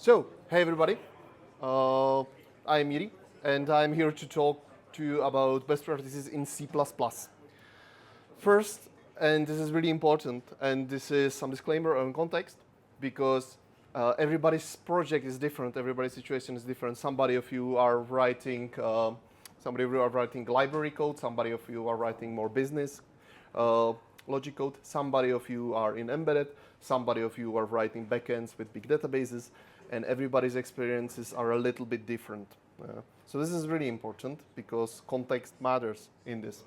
So, hey everybody, I'm Jiří, and I'm here to talk to you about best practices in C++. First, and this is really important, and this is some disclaimer on context, because everybody's project is different, everybody's situation is different. Somebody of you are writing library code, somebody of you are writing more business logic code, somebody of you are in embedded, somebody of you are writing backends with big databases, and everybody's experiences are a little bit different. So this is really important because context matters in this.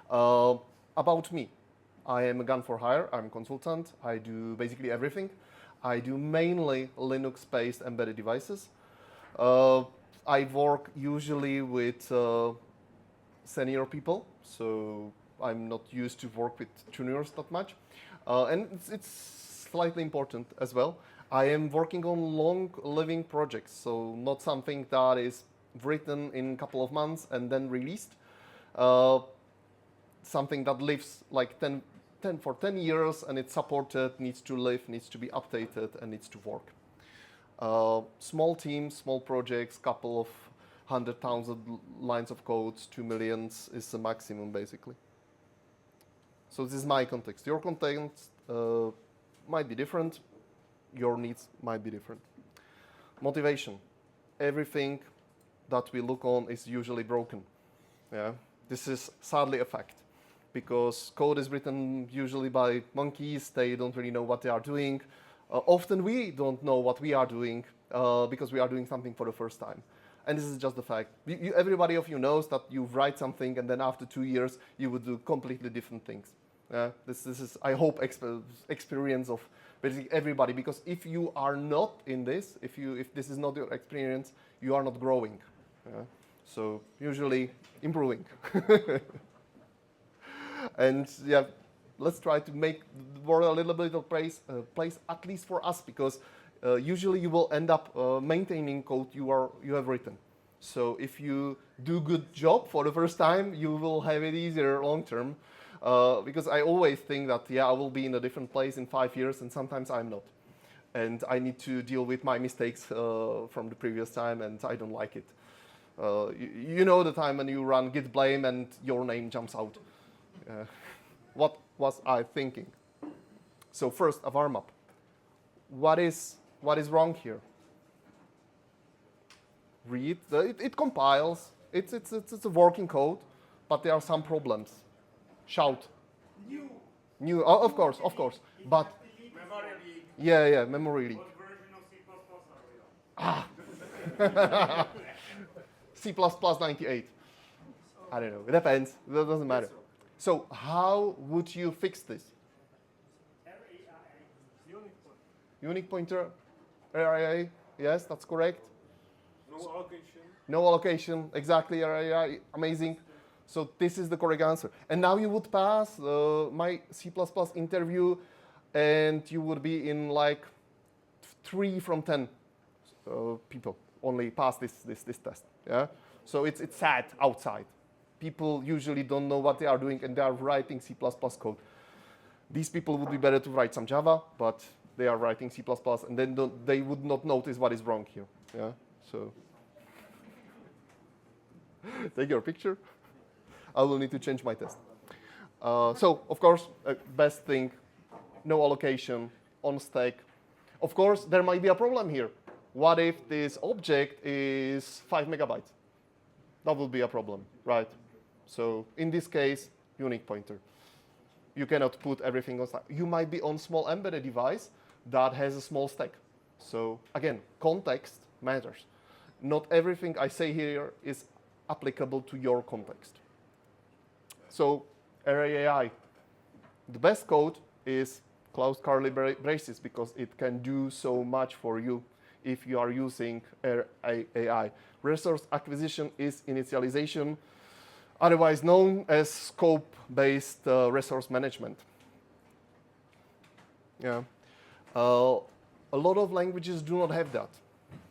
About me, I am a gun for hire, I'm a consultant, I do basically everything. I do mainly Linux-based embedded devices. I work usually with senior people, so I'm not used to work with juniors that much. And it's slightly important as well. I am working on long-living projects, so not something that is written in a couple of months and then released. Something that lives like 10 years and it's supported, needs to live, needs to be updated, and needs to work. Small teams, small projects, couple of 100,000 lines of code, 2 million is the maximum basically. So this is my context. Your context might be different. Your needs might be different. Motivation. Everything that we look on is usually broken. Yeah? This is sadly a fact because code is written usually by monkeys. They don't really know what they are doing. Often we don't know what we are doing because we are doing something for the first time. And this is just the fact. Everybody of you knows that you write something and then after 2 years you would do completely different things. This is, I hope, experience of basically everybody, because if you are not in this, if this is not your experience, you are not growing. So usually improving. And yeah, let's try to make the world a little bit of place at least for us, because usually you will end up maintaining code you have written. So if you do good job for the first time, you will have it easier long term. Because I always think that, I will be in a different place in 5 years, and sometimes I'm not. And I need to deal with my mistakes from the previous time, and I don't like it. You know the time when you run git blame and your name jumps out. What was I thinking? So first, a warm-up. What is wrong here? Read. It compiles. It's a working code, but there are some problems. Shout. New. Oh, of course. But Memory leak. Yeah, memory leak. What version of C++ are we on? C++ 98. I don't know. It depends. That doesn't matter. So how would you fix this? Unique pointer. RAI. Yes, that's correct. No allocation. Exactly. RAI. Amazing. So this is the correct answer. And now you would pass my C++ interview, and you would be in like 3 from 10 people only pass this test. Yeah. So it's sad outside. People usually don't know what they are doing, and they are writing C++ code. These people would be better to write some Java, but they are writing C++, and then they would not notice what is wrong here. Yeah. So take your picture. I will need to change my test. So, of course, best thing, no allocation, on stack. Of course, there might be a problem here. What if this object is 5 megabytes? That will be a problem, right? So, in this case, unique pointer. You cannot put everything on stack. You might be on small embedded device that has a small stack. So, again, context matters. Not everything I say here is applicable to your context. So, RAI. The best code is closed curly braces because it can do so much for you if you are using RAI. Resource acquisition is initialization, otherwise known as scope-based resource management. Yeah. A lot of languages do not have that.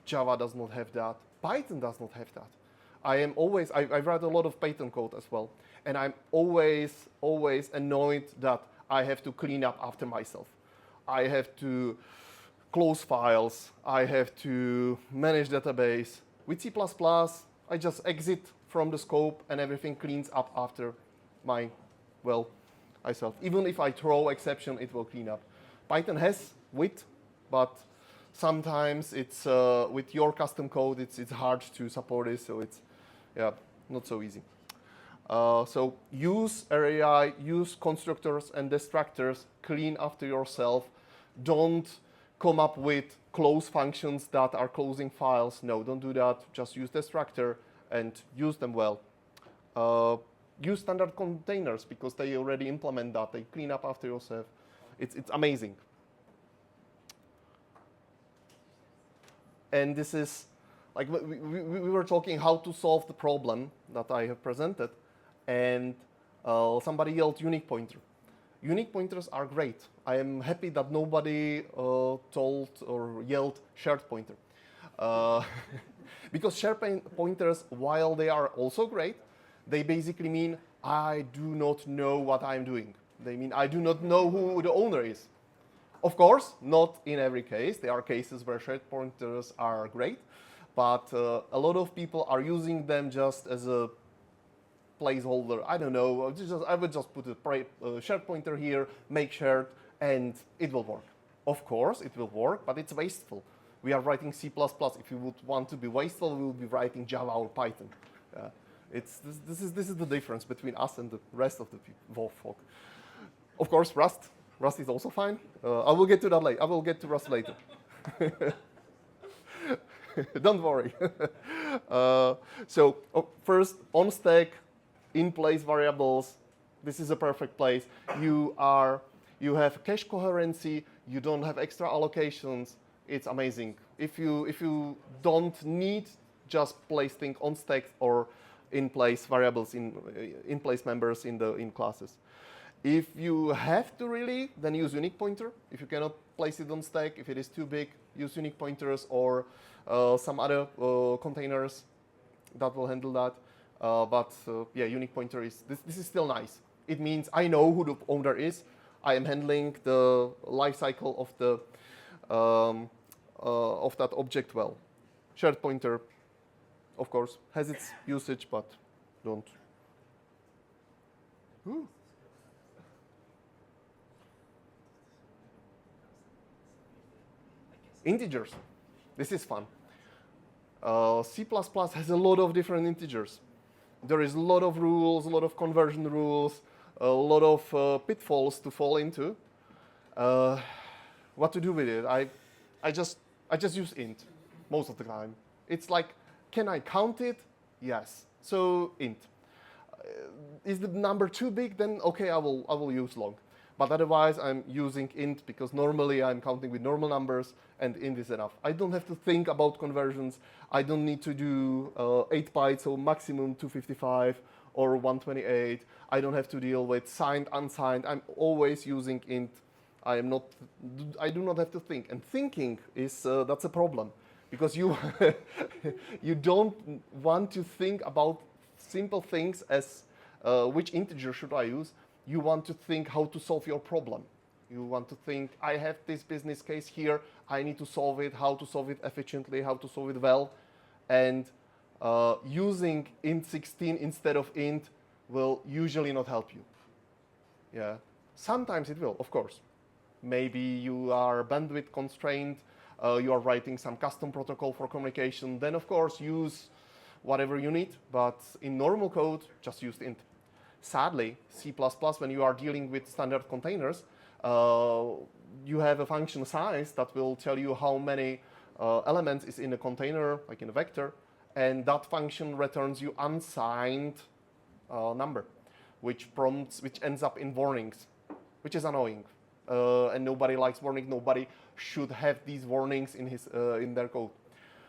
Java does not have that. Python does not have that. I write a lot of Python code as well. And I'm always annoyed that I have to clean up after myself. I have to close files. I have to manage database. With C++, I just exit from the scope and everything cleans up after myself. Even if I throw exception, it will clean up. Python has with, but sometimes it's with your custom code, it's hard to support this, so it's not so easy. So use RAI, use constructors and destructors, clean after yourself. Don't come up with close functions that are closing files. No, don't do that. Just use destructor and use them well. Use standard containers because they already implement that. They clean up after yourself. It's amazing. And this is, like we were talking how to solve the problem that I have presented, and somebody yelled unique pointer. Unique pointers are great. I am happy that nobody told or yelled shared pointer. Because shared pointers, while they are also great, they basically mean I do not know what I'm doing. They mean I do not know who the owner is. Of course, not in every case. There are cases where shared pointers are great, but a lot of people are using them just as a placeholder. I don't know. I would just put a shared pointer here, make shared, and it will work. Of course, it will work, but it's wasteful. We are writing C++. If you would want to be wasteful, we will be writing Java or Python. This is the difference between us and the rest of the folk. Of course, Rust. Rust is also fine. I will get to that later. I will get to Rust later. Don't worry. First, on stack, in place variables. This is a perfect place. You have cache coherency. You don't have extra allocations. It's amazing. If you don't need, just place things on stack or in place variables in place members in classes. If you have to really, then use unique pointer. If you cannot place it on stack, if it is too big, use unique pointers or some other containers that will handle that. Unique pointer is this is still nice. It means I know who the owner is. I am handling the life cycle of that object well. Shared pointer, of course, has its usage, but don't. Ooh. Integers. This is fun. C++ has a lot of different integers. There is a lot of rules, a lot of conversion rules, a lot of pitfalls to fall into. What to do with it? I just use int most of the time. It's like, can I count it? Yes. So int. Is the number too big? Then okay, I will use long. But otherwise, I'm using int because normally I'm counting with normal numbers, and int is enough. I don't have to think about conversions. I don't need to do 8 bytes, so maximum 255 or 128. I don't have to deal with signed, unsigned. I'm always using int. I do not have to think. And thinking is that's a problem because you you don't want to think about simple things as which integer should I use. You want to think how to solve your problem. You want to think, I have this business case here, I need to solve it, how to solve it efficiently, how to solve it well. And using int16 instead of int will usually not help you. Yeah. Sometimes it will, of course. Maybe you are bandwidth constrained, you are writing some custom protocol for communication, then of course use whatever you need, but in normal code, just use int. Sadly, C++, when you are dealing with standard containers, you have a function size that will tell you how many elements is in a container, like in a vector, and that function returns you unsigned number, which ends up in warnings, which is annoying. And nobody likes warning. Nobody should have these warnings in their code.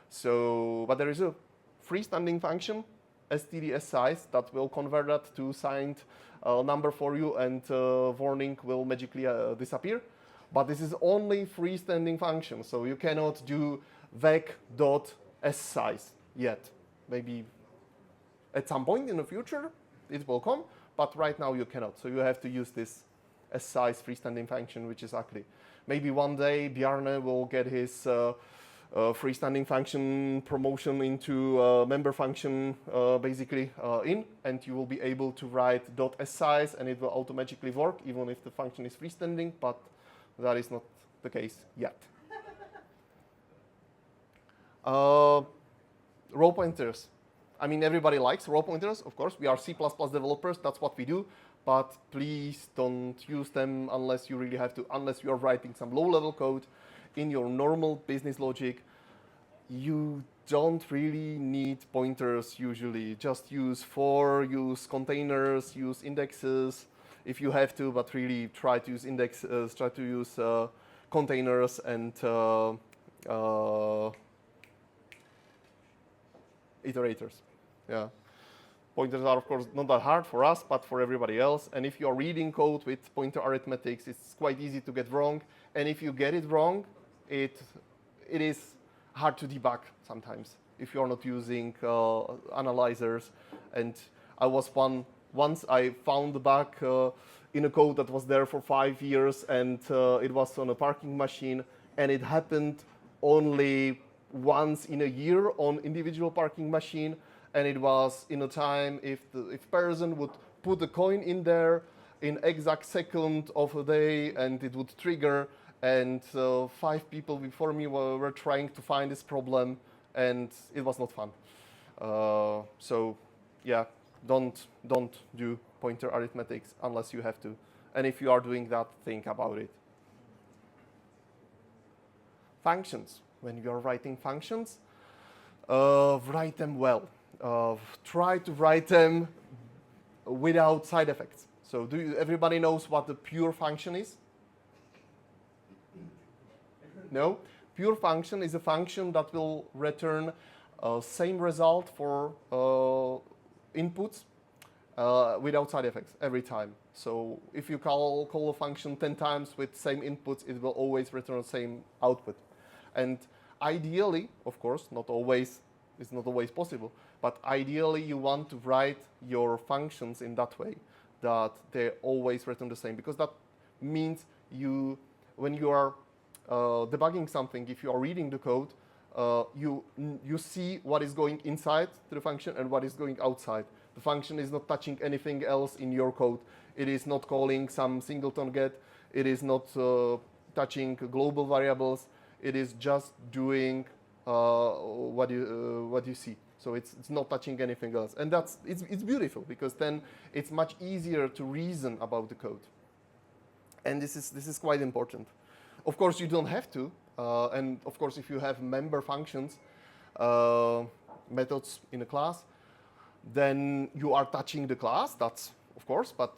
So, but there is a freestanding function, std size, that will convert that to signed number for you, and warning will magically disappear. But this is only freestanding function, so you cannot do vec.size yet. Maybe at some point in the future it will come, but right now you cannot. So you have to use this size freestanding function, which is actually maybe one day Bjarne will get his freestanding function promotion into member function basically in, and you will be able to write .size and it will automatically work even if the function is freestanding, but that is not the case yet. Row pointers. I mean, everybody likes row pointers, of course. We are C++ developers, that's what we do. But please don't use them unless you really have to, unless you are writing some low-level code in your normal business logic. You don't really need pointers usually. Just use for, use containers, use indexes if you have to, but really try to use indexes, try to use containers and iterators. Yeah. Pointers are, of course, not that hard for us, but for everybody else. And if you are reading code with pointer arithmetics, it's quite easy to get wrong. And if you get it wrong, it is hard to debug sometimes if you're not using analyzers. And I was once I found the bug in a code that was there for 5 years, and it was on a parking machine, and it happened only once in a year on individual parking machine. And it was in a time if person would put a coin in there in exact second of a day, and it would trigger. And 5 people before me were trying to find this problem, and it was not fun. So yeah, don't do pointer arithmetics unless you have to. And if you are doing that, think about it. Functions. When you are writing functions, write them well. Try to write them without side effects. So everybody knows what the pure function is? No? Pure function is a function that will return same result for inputs without side effects every time. So if you call a function 10 times with same inputs, it will always return the same output. And ideally, of course, it's not always possible, but ideally you want to write your functions in that way, that they always return the same, because that means when you are debugging something, if you are reading the code, you see what is going inside to the function and what is going outside. The function is not touching anything else in your code. It is not calling some singleton get. It is not touching global variables. It is just doing what you see. So it's not touching anything else, and it's beautiful, because then it's much easier to reason about the code. And this is quite important. Of course, you don't have to, and of course, if you have member functions, methods in a class, then you are touching the class. That's of course, but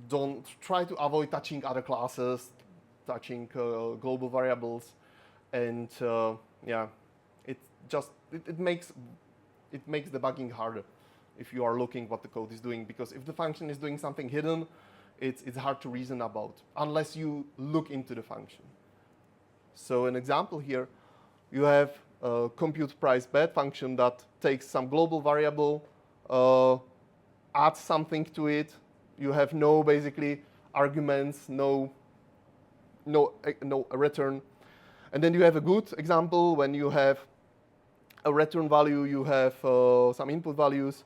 don't try to avoid touching other classes, touching global variables, and yeah, it makes debugging harder if you are looking what the code is doing, because if the function is doing something hidden, it's hard to reason about unless you look into the function. So an example here, you have a compute price bed function that takes some global variable, adds something to it. You have no basically arguments, no return. And then you have a good example when you have a return value, you have some input values.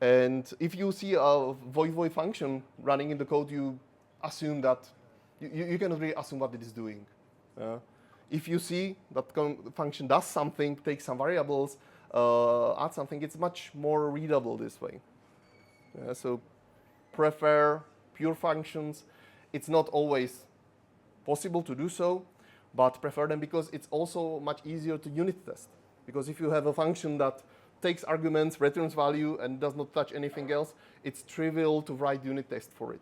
And if you see a void function running in the code, you assume that, you cannot really assume what it is doing. If you see that the function does something, takes some variables, adds something, it's much more readable this way. So prefer pure functions. It's not always possible to do so, but prefer them because it's also much easier to unit test. Because if you have a function that takes arguments, returns value, and does not touch anything else, it's trivial to write unit test for it.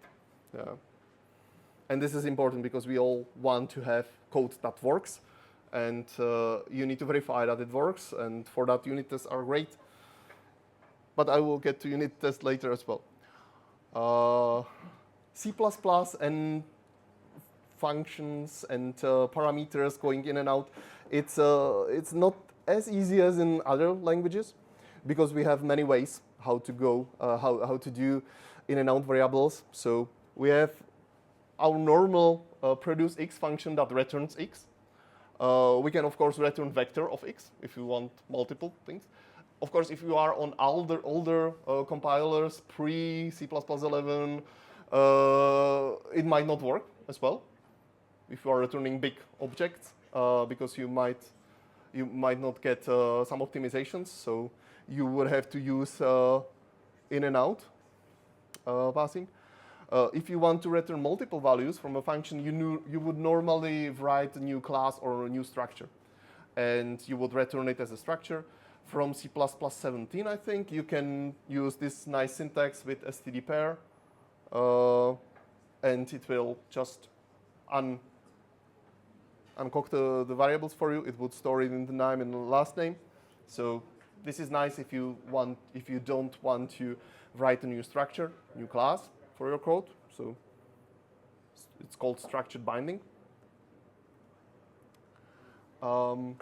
And this is important because we all want to have code that works, and you need to verify that it works, and for that unit tests are great. But I will get to unit tests later as well. C++ and functions and parameters going in and out, it's not as easy as in other languages, because we have many ways how to go, how to do in and out variables. So we have our normal produce x function that returns x. We can, of course, return vector of x if you want multiple things. Of course, if you are on older compilers, pre-C++ 11, it might not work as well if you are returning big objects, because you might not get some optimizations. So you would have to use in and out passing. If you want to return multiple values from a function, you would normally write a new class or a new structure, and you would return it as a structure. From C++ 17, I think, you can use this nice syntax with std pair, and it will just uncock the variables for you. It would store it in the name and the last name. So this is nice if you don't want to write a new structure, new class for your code. So it's called structured binding. In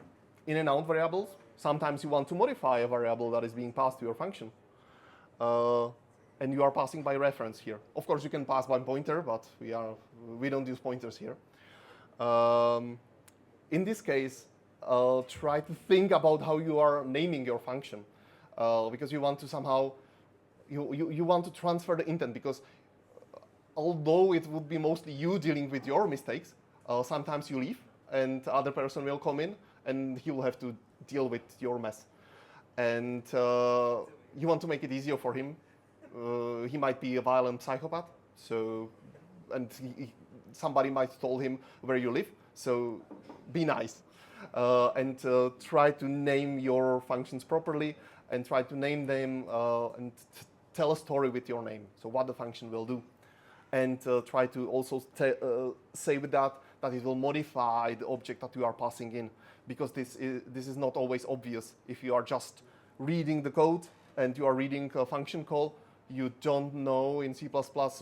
and out variables. Sometimes you want to modify a variable that is being passed to your function. And you are passing by reference here. Of course, you can pass by pointer, but we don't use pointers here. In this case, try to think about how you are naming your function, because you want to somehow you want to transfer the intent. Because although it would be mostly you dealing with your mistakes, sometimes you leave and the other person will come in and he will have to deal with your mess. And you want to make it easier for him. He might be a violent psychopath, and somebody might tell him where you live. So be nice and try to name your functions properly, and try to name them and tell a story with your name. So what the function will do, and try to also say with that it will modify the object that you are passing in, because this is not always obvious. If you are just reading the code and you are reading a function call, you don't know in C++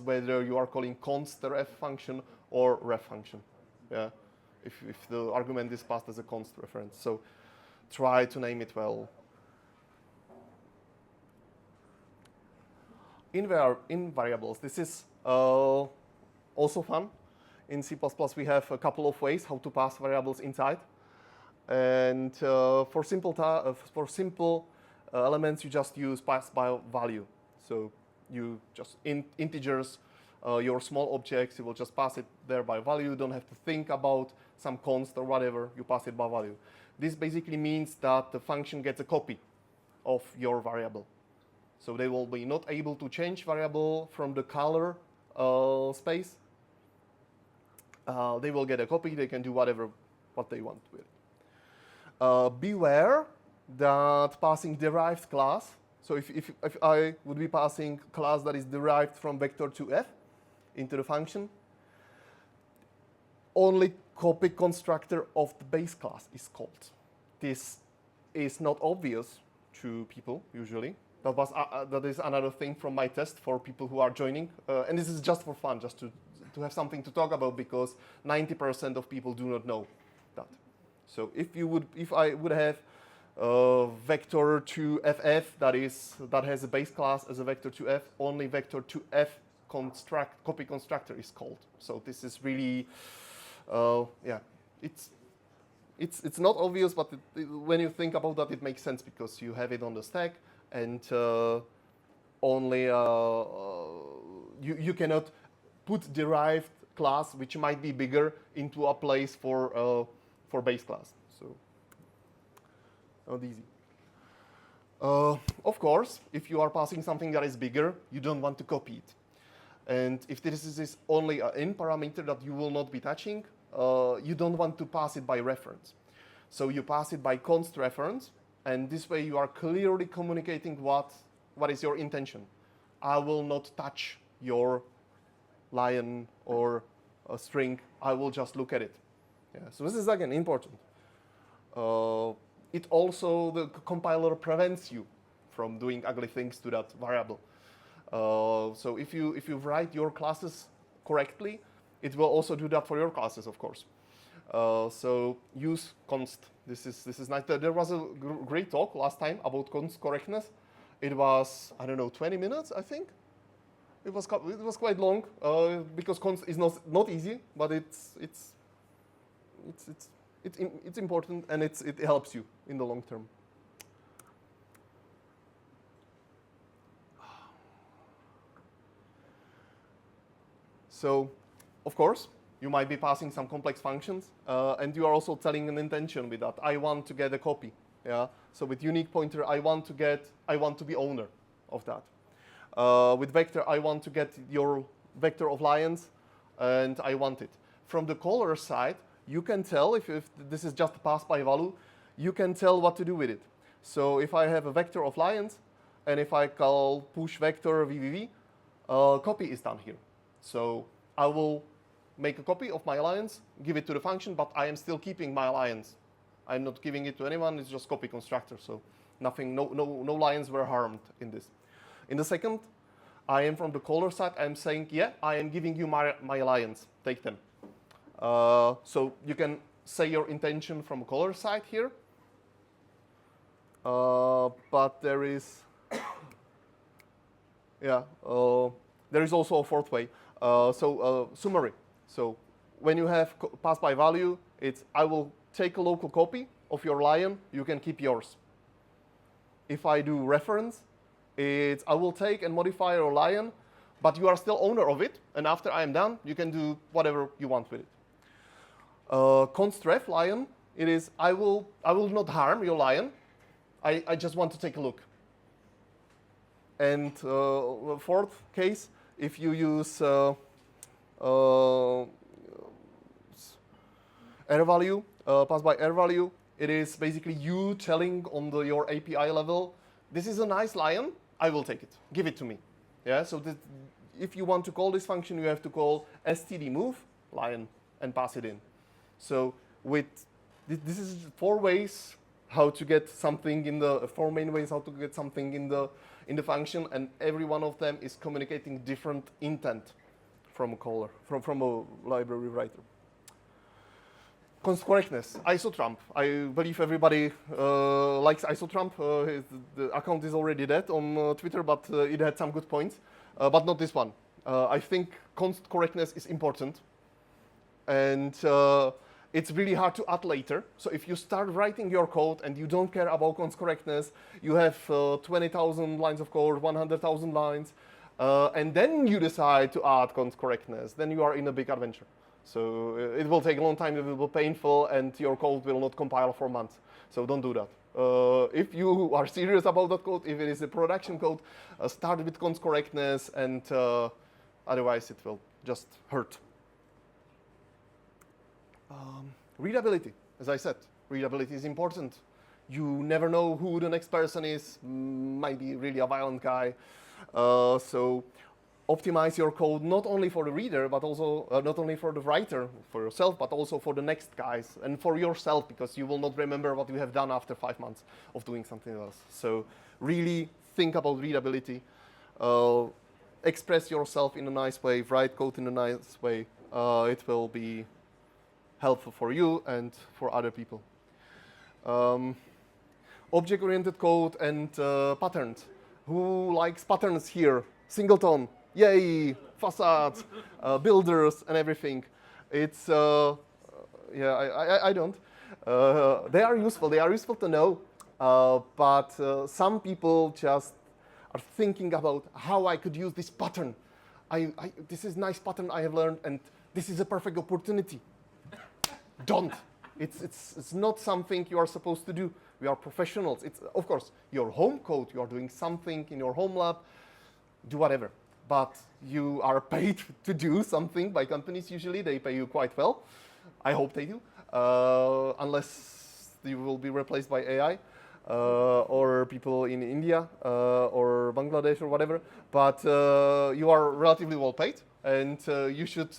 whether you are calling const the ref function or ref function. Yeah, if the argument is passed as a const reference. So try to name it well. In variables, this is also fun. In C++, we have a couple of ways how to pass variables inside. And for simple elements, you just use pass by value. So you just integers, your small objects, you will just pass it there by value. You don't have to think about some const or whatever. You pass it by value. This basically means that the function gets a copy of your variable. So they will be not able to change variable from the color space. They will get a copy. They can do what they want with it. Beware that passing derived class. So if I would be passing class that is derived from vector 2f into the function, only copy constructor of the base class is called. This is not obvious to people usually. That is another thing from my test for people who are joining. And this is just for fun, just to have something to talk about, because 90% of people do not know that. So if I would have vector 2ff that has a base class as a vector 2f, only vector 2f copy constructor is called. So this is really, it's not obvious, but when you think about that, it makes sense, because you have it on the stack, and only you cannot put derived class, which might be bigger, into a place for base class. So not easy. Of course, if you are passing something that is bigger, you don't want to copy it. And if this is only an in parameter that you will not be touching, you don't want to pass it by reference. So you pass it by const reference, and this way you are clearly communicating what is your intention. I will not touch your lion or a string. I will just look at it. Yeah, so this is again important. It also, the compiler prevents you from doing ugly things to that variable. So if you write your classes correctly, it will also do that for your classes, of course. So use const. This is nice. There was a great talk last time about const correctness. It was, I don't know, 20 minutes, I think. It was quite long because const is not easy, but it's important and it helps you in the long term. So, of course, you might be passing some complex functions, and you are also telling an intention with that. I want to get a copy. Yeah. So with unique pointer, I want to be owner of that. With vector, I want to get your vector of lions, and I want it. From the caller side, you can tell if this is just a pass-by value, you can tell what to do with it. So if I have a vector of lions, and if I call push vector vvv, copy is done here. So I will make a copy of my lions, give it to the function, but I am still keeping my lions. I'm not giving it to anyone, it's just copy constructor. So nothing, no lions were harmed in this. In the second, I am from the caller side, I'm saying, yeah, I am giving you my lions, take them. So you can say your intention from the caller side here. But there is, yeah, there is also a fourth way. Summary. So when you have pass by value, it's I will take a local copy of your lion, you can keep yours. If I do reference, it's I will take and modify your lion, but you are still owner of it, and after I am done, you can do whatever you want with it. Constref lion, it is I will not harm your lion, I just want to take a look. And fourth case, if you use error value, pass by error value, it is basically you telling on your API level, this is a nice lion, I will take it, give it to me. Yeah, so if you want to call this function, you have to call std move lion and pass it in. So with this is four ways how to get something in the four main ways how to get something in the function, and every one of them is communicating different intent from a caller, from a library writer. Const correctness, isotrump. I believe everybody likes isotrump. The account is already dead on Twitter, but it had some good points, but not this one. I think const correctness is important, and it's really hard to add later. So if you start writing your code and you don't care about const correctness, you have 20,000 lines of code, 100,000 lines, and then you decide to add const correctness, then you are in a big adventure. So it will take a long time, it will be painful, and your code will not compile for months. So don't do that. If you are serious about that code, if it is a production code, start with const correctness, and otherwise it will just hurt. Readability, as I said, readability is important. You never know who the next person is, might be really a violent guy. So optimize your code not only for the reader, but also not only for the writer, for yourself, but also for the next guys and for yourself, because you will not remember what you have done after 5 months of doing something else. So really think about readability. Express yourself in a nice way, write code in a nice way. It will be helpful for you and for other people. Object-oriented code and patterns. Who likes patterns here? Singleton, yay, facades, builders, and everything. It's yeah, I don't. They are useful. They are useful to know, but some people just are thinking about how I could use this pattern. This is a nice pattern I have learned, and this is a perfect opportunity. Don't. It's not something you are supposed to do. We are professionals. It's, of course, your home code. You are doing something in your home lab. Do whatever. But you are paid to do something by companies usually. They pay you quite well. I hope they do. Unless you will be replaced by AI or people in India or Bangladesh or whatever. But you are relatively well paid, and you should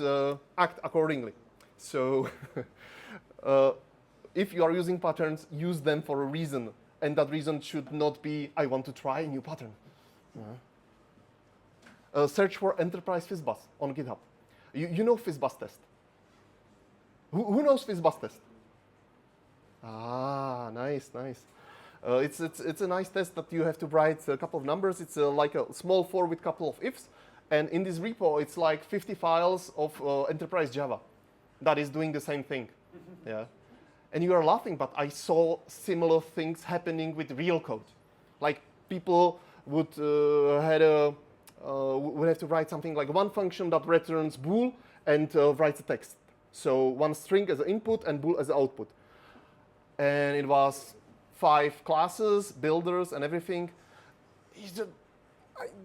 act accordingly. So if you are using patterns, use them for a reason. And that reason should not be, I want to try a new pattern. Search for enterprise FizzBuzz on GitHub. You know FizzBuzz test. Who knows FizzBuzz test? Ah, nice, nice. It's a nice test that you have to write a couple of numbers. It's like a small for with a couple of ifs. And in this repo, it's like 50 files of enterprise Java that is doing the same thing. Yeah. And you are laughing, but I saw similar things happening with real code. Like people would would have to write something like one function that returns bool and writes a text. So one string as an input and bool as an output. And it was 5 classes, builders, and everything.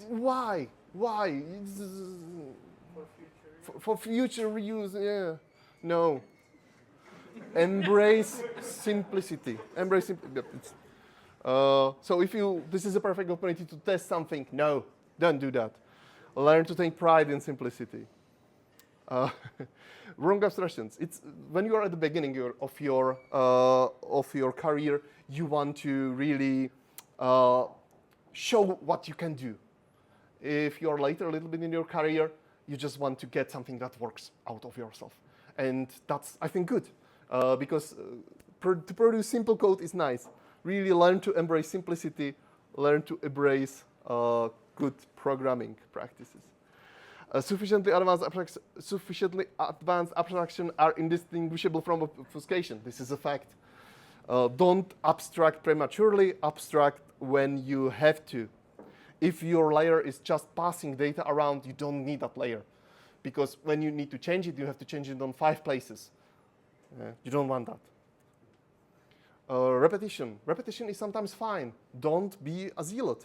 Why? Why? For future reuse, yeah. No. Embrace simplicity. Embrace simplicity. So if this is a perfect opportunity to test something, no, don't do that. Learn to take pride in simplicity. Wrong abstractions. It's when you are at the beginning of your career, you want to really show what you can do. If you're later a little bit in your career, you just want to get something that works out of yourself. And that's, I think, good. Because to produce simple code is nice. Really learn to embrace simplicity, learn to embrace good programming practices. Sufficiently advanced abstraction are indistinguishable from obfuscation. This is a fact. Don't abstract prematurely, abstract when you have to. If your layer is just passing data around, you don't need that layer. Because when you need to change it, you have to change it on 5 places. You don't want that. Repetition. Repetition is sometimes fine. Don't be a zealot.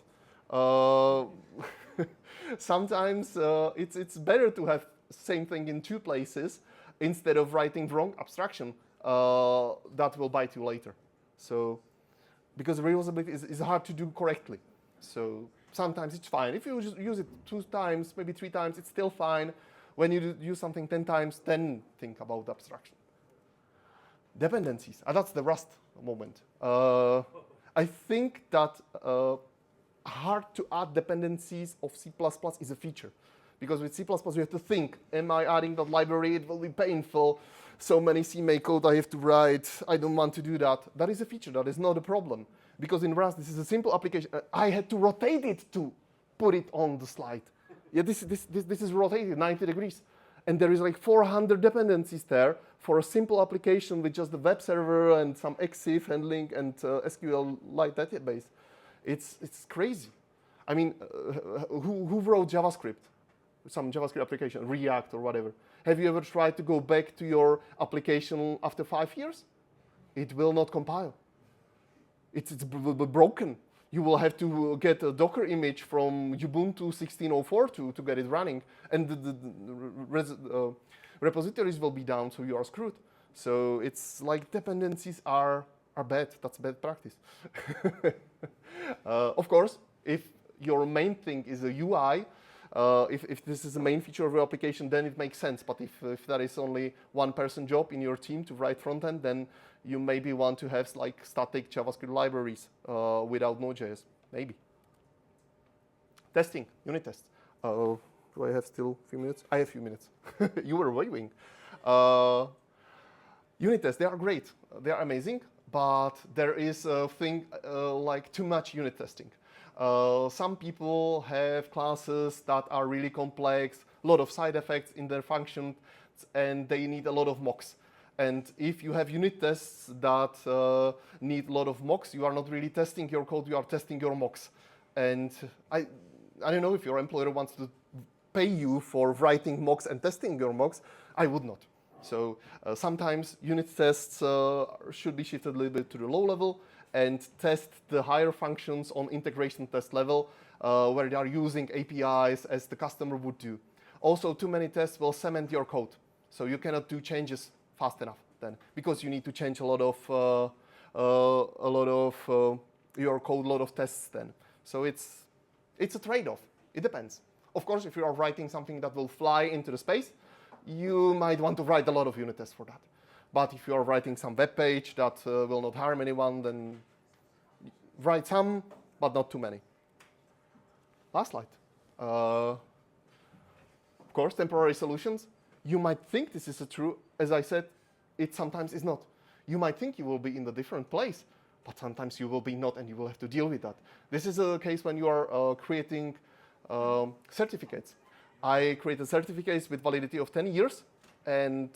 Sometimes it's better to have same thing in 2 places instead of writing wrong abstraction that will bite you later. So, because reusability is hard to do correctly. So sometimes it's fine. If you use it 2 times, maybe 3 times, it's still fine. When you use something 10 times, then think about abstraction. Dependencies. That's the Rust moment. I think that hard to add dependencies of C++ is a feature. Because with C++ you have to think, am I adding that library? It will be painful. So many CMake code I have to write. I don't want to do that. That is a feature. That is not a problem. Because in Rust, this is a simple application. I had to rotate it to put it on the slide. Yeah, this is rotated 90 degrees. And there is like 400 dependencies there for a simple application with just the web server and some EXIF handling and SQLite database. It's crazy. I mean, who wrote JavaScript? Some JavaScript application, React or whatever. Have you ever tried to go back to your application after 5 years? It will not compile. It's broken. You will have to get a Docker image from Ubuntu 16.04 to get it running. And the repositories will be down, so you are screwed. So it's like dependencies are bad. That's bad practice. Of course, if your main thing is a UI, if this is the main feature of your application, then it makes sense. But if there is only one person job in your team to write front end, then you maybe want to have like static JavaScript libraries without Node.js, maybe. Testing, unit tests. Do I have still a few minutes? I have a few minutes. You were waving. Unit tests, they are great. They are amazing, but there is a thing like too much unit testing. Some people have classes that are really complex, a lot of side effects in their functions, and they need a lot of mocks. And if you have unit tests that need a lot of mocks, you are not really testing your code, you are testing your mocks. And I don't know if your employer wants to pay you for writing mocks and testing your mocks. I would not. So sometimes unit tests should be shifted a little bit to the low level and test the higher functions on integration test level where they are using APIs as the customer would do. Also, too many tests will cement your code. So you cannot do changes fast enough then, because you need to change a lot of your code, a lot of tests then. So it's a trade-off. It depends. Of course, if you are writing something that will fly into the space, you might want to write a lot of unit tests for that. But if you are writing some web page that will not harm anyone, then write some, but not too many. Last slide. Of course, temporary solutions. You might think this is true. As I said, it sometimes is not. You might think you will be in a different place, but sometimes you will be not, and you will have to deal with that. This is a case when you are creating certificates. I created certificates with validity of 10 years, and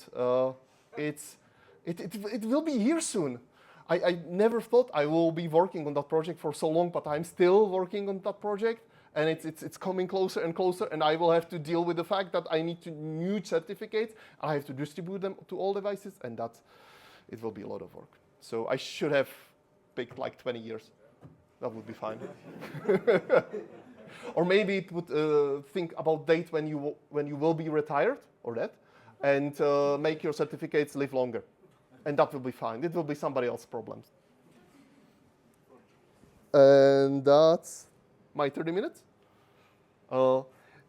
it will be here soon. I never thought I will be working on that project for so long, but I'm still working on that project, and it's coming closer and closer, and I will have to deal with the fact that I need new certificates. I have to distribute them to all devices, and it will be a lot of work. So I should have picked like 20 years. That would be fine. Or maybe it would think about date when you will be retired, or that, and make your certificates live longer. And that will be fine. It will be somebody else's problems. And that's my 30 minutes.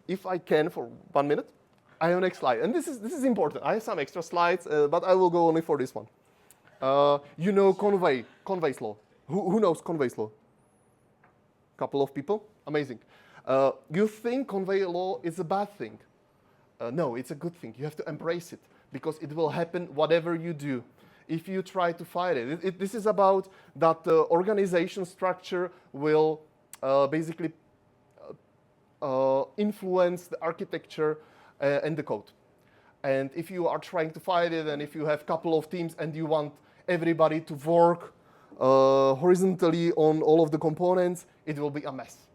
If I can, for 1 minute, I have next slide. And this is important. I have some extra slides, but I will go only for this one. You know Conway's law. Who knows Conway's law? Couple of people? Amazing. You think Conway's law is a bad thing? No, it's a good thing. You have to embrace it, because it will happen whatever you do. If you try to fight it, this is about that the organization structure will basically influence the architecture and the code. And if you are trying to fight it, and if you have a couple of teams and you want everybody to work horizontally on all of the components, it will be a mess.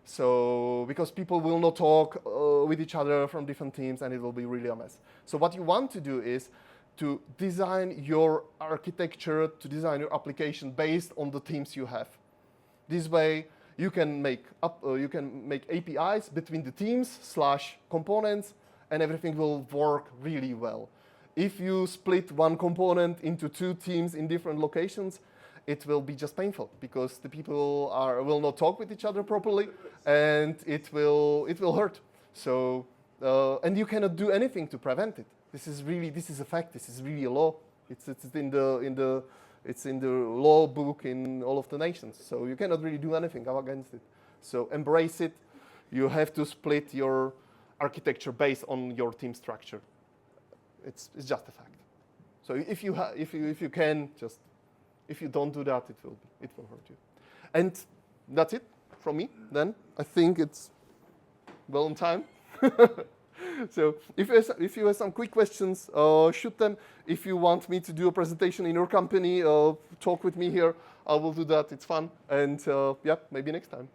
So, because people will not talk with each other from different teams, and it will be really a mess. So what you want to do is to design your architecture, to design your application based on the teams you have. This way, you can make APIs between the teams / components, and everything will work really well. If you split one component into 2 teams in different locations, it will be just painful, because the people will not talk with each other properly, and it will hurt. So, and you cannot do anything to prevent it. This is a fact. This is really a law. It's in the law book in all of the nations. So you cannot really do anything against it. So embrace it. You have to split your architecture based on your team structure. It's just a fact. So if you can, just if you don't do that, it will hurt you. And that's it from me. Then I think it's well on time. So if you have some quick questions, shoot them. If you want me to do a presentation in your company, talk with me here. I will do that. It's fun. And yeah, maybe next time.